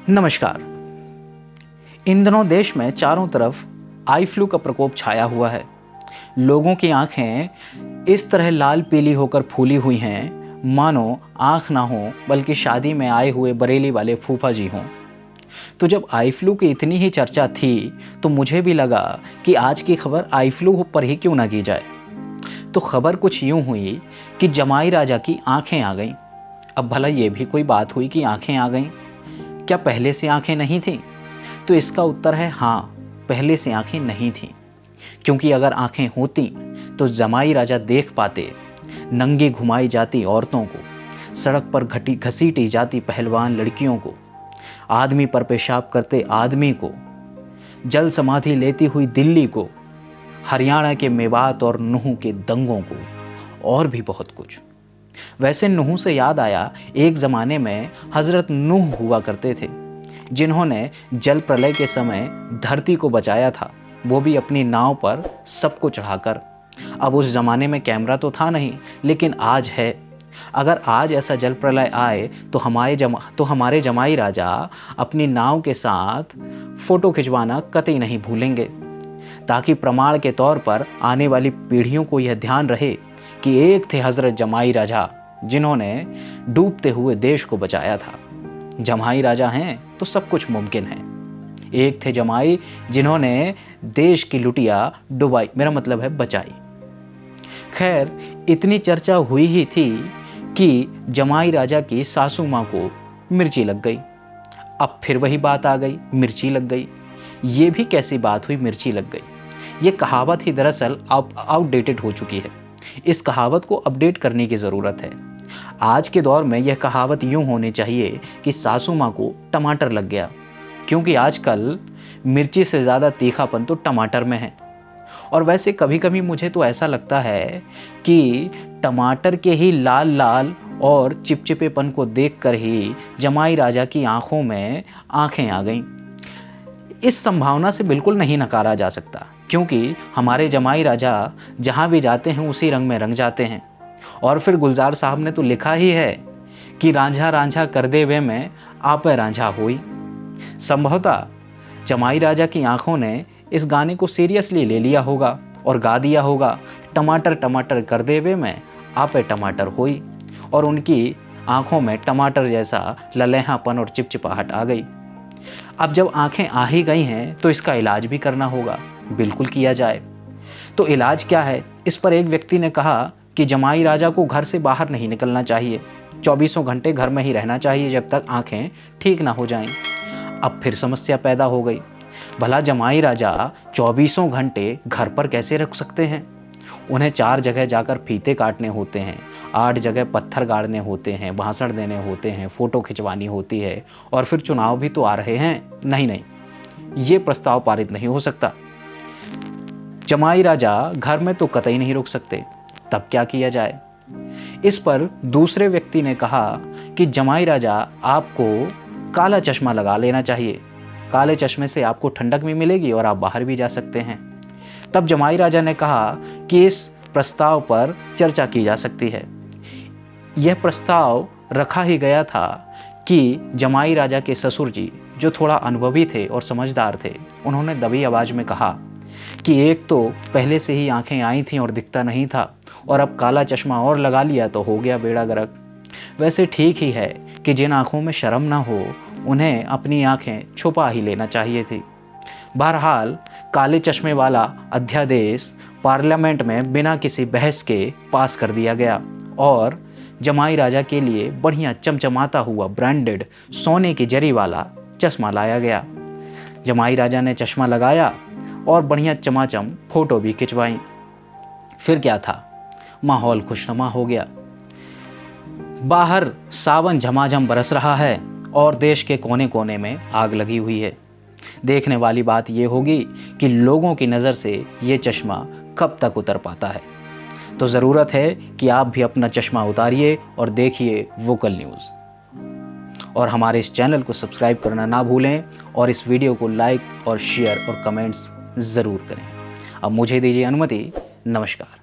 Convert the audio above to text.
नमस्कार। इन दिनों देश में चारों तरफ आई फ्लू का प्रकोप छाया हुआ है। लोगों की आंखें इस तरह लाल पीली होकर फूली हुई हैं मानो आंख ना हो बल्कि शादी में आए हुए बरेली वाले फूफा जी हों। तो जब आई फ्लू की इतनी ही चर्चा थी तो मुझे भी लगा कि आज की खबर आई फ्लू पर ही क्यों ना की जाए। तो खबर कुछ यूं हुई कि जमाई राजा की आंखें आ गईं। अब भला ये भी कोई बात हुई कि आंखें आ गईं? क्या पहले से आंखें नहीं थीं? तो इसका उत्तर है हाँ, पहले से आंखें नहीं थीं। क्योंकि अगर आंखें होती तो जमाई राजा देख पाते नंगी घुमाई जाती औरतों को, सड़क पर घसीटी जाती पहलवान लड़कियों को, आदमी पर पेशाब करते आदमी को, जल समाधि लेती हुई दिल्ली को, हरियाणा के मेवात और नूह के दंगों को, और भी बहुत कुछ। वैसे नूह से याद आया, एक ज़माने में हज़रत नूह हुआ करते थे जिन्होंने जल प्रलय के समय धरती को बचाया था, वो भी अपनी नाव पर सबको चढ़ाकर। अब उस ज़माने में कैमरा तो था नहीं, लेकिन आज है। अगर आज ऐसा जल प्रलय आए तो हमारे जमाई राजा अपनी नाव के साथ फ़ोटो खिंचवाना कतई नहीं भूलेंगे, ताकि प्रमाण के तौर पर आने वाली पीढ़ियों को यह ध्यान रहे कि एक थे हज़रत जमाई राजा जिन्होंने डूबते हुए देश को बचाया था। जमाई राजा हैं तो सब कुछ मुमकिन है। एक थे जमाई जिन्होंने देश की लुटिया डुबाई, मेरा मतलब है बचाई। खैर, इतनी चर्चा हुई ही थी कि जमाई राजा की सासू माँ को मिर्ची लग गई। अब फिर वही बात आ गई, मिर्ची लग गई। ये भी कैसी बात हुई, मिर्ची लग गई? ये कहावत ही दरअसल आउटडेटेड हो चुकी है। इस कहावत को अपडेट करने की ज़रूरत है। आज के दौर में यह कहावत यूँ होनी चाहिए कि सासू माँ को टमाटर लग गया, क्योंकि आजकल मिर्ची से ज़्यादा तीखापन तो टमाटर में है। और वैसे कभी कभी मुझे तो ऐसा लगता है कि टमाटर के ही लाल लाल और चिपचिपेपन को देखकर ही जमाई राजा की आंखों में आंखें आ गईं। इस संभावना से बिल्कुल नहीं नकारा जा सकता, क्योंकि हमारे जमाई राजा जहाँ भी जाते हैं उसी रंग में रंग जाते हैं। और फिर गुलजार साहब ने तो लिखा ही है कि रांझा रांझा कर दे वे में आपे रांझा होई। संभवतः जमाई राजा की आंखों ने इस गाने को सीरियसली ले लिया होगा और गा दिया होगा, टमाटर टमाटर कर दे वे में आपे टमाटर होई। और उनकी आंखों में टमाटर जैसा ललेहापन और चिपचिपाहट आ गई। अब जब आंखें आ ही गई हैं तो इसका इलाज भी करना होगा। बिल्कुल किया जाए। तो इलाज क्या है? इस पर एक व्यक्ति ने कहा कि जमाई राजा को घर से बाहर नहीं निकलना चाहिए, 24 घंटे घर में ही रहना चाहिए जब तक आंखें ठीक ना हो जाएं। अब फिर समस्या पैदा हो गई, भला जमाई राजा 24 घंटे घर पर कैसे रख सकते हैं? उन्हें 4 जगह जाकर फीते काटने होते हैं, 8 जगह पत्थर गाड़ने होते हैं, भाषण देने होते हैं, फ़ोटो खिंचवानी होती है, और फिर चुनाव भी तो आ रहे हैं। नहीं, ये प्रस्ताव पारित नहीं हो सकता। जमाई राजा घर में तो कतई नहीं रुक सकते। तब क्या किया जाए? इस पर दूसरे व्यक्ति ने कहा कि जमाई राजा आपको काला चश्मा लगा लेना चाहिए। काले चश्मे से आपको ठंडक भी मिलेगी और आप बाहर भी जा सकते हैं। तब जमाई राजा ने कहा कि इस प्रस्ताव पर चर्चा की जा सकती है। यह प्रस्ताव रखा ही गया था कि जमाई राजा के ससुर जी, जो थोड़ा अनुभवी थे और समझदार थे, उन्होंने दबी आवाज़ में कहा कि एक तो पहले से ही आंखें आई थीं और दिखता नहीं था, और अब काला चश्मा और लगा लिया तो हो गया बेड़ा गर्क। वैसे ठीक ही है कि जिन आंखों में शर्म ना हो उन्हें अपनी आंखें छुपा ही लेना चाहिए थी। बहरहाल काले चश्मे वाला अध्यादेश पार्लियामेंट में बिना किसी बहस के पास कर दिया गया और जमाई राजा के लिए बढ़िया चमचमाता हुआ ब्रांडेड सोने की जरी वाला चश्मा लाया गया। जमाई राजा ने चश्मा लगाया और बढ़िया चमाचम फ़ोटो भी खिंचवाई। फिर क्या था, माहौल खुशनुमा हो गया। बाहर सावन झमाझम बरस रहा है और देश के कोने कोने में आग लगी हुई है। देखने वाली बात यह होगी कि लोगों की नज़र से ये चश्मा कब तक उतर पाता है। तो ज़रूरत है कि आप भी अपना चश्मा उतारिए और देखिए वोकल न्यूज़। और हमारे इस चैनल को सब्सक्राइब करना ना भूलें और इस वीडियो को लाइक और शेयर और कमेंट्स ज़रूर करें। अब मुझे दीजिए अनुमति। नमस्कार।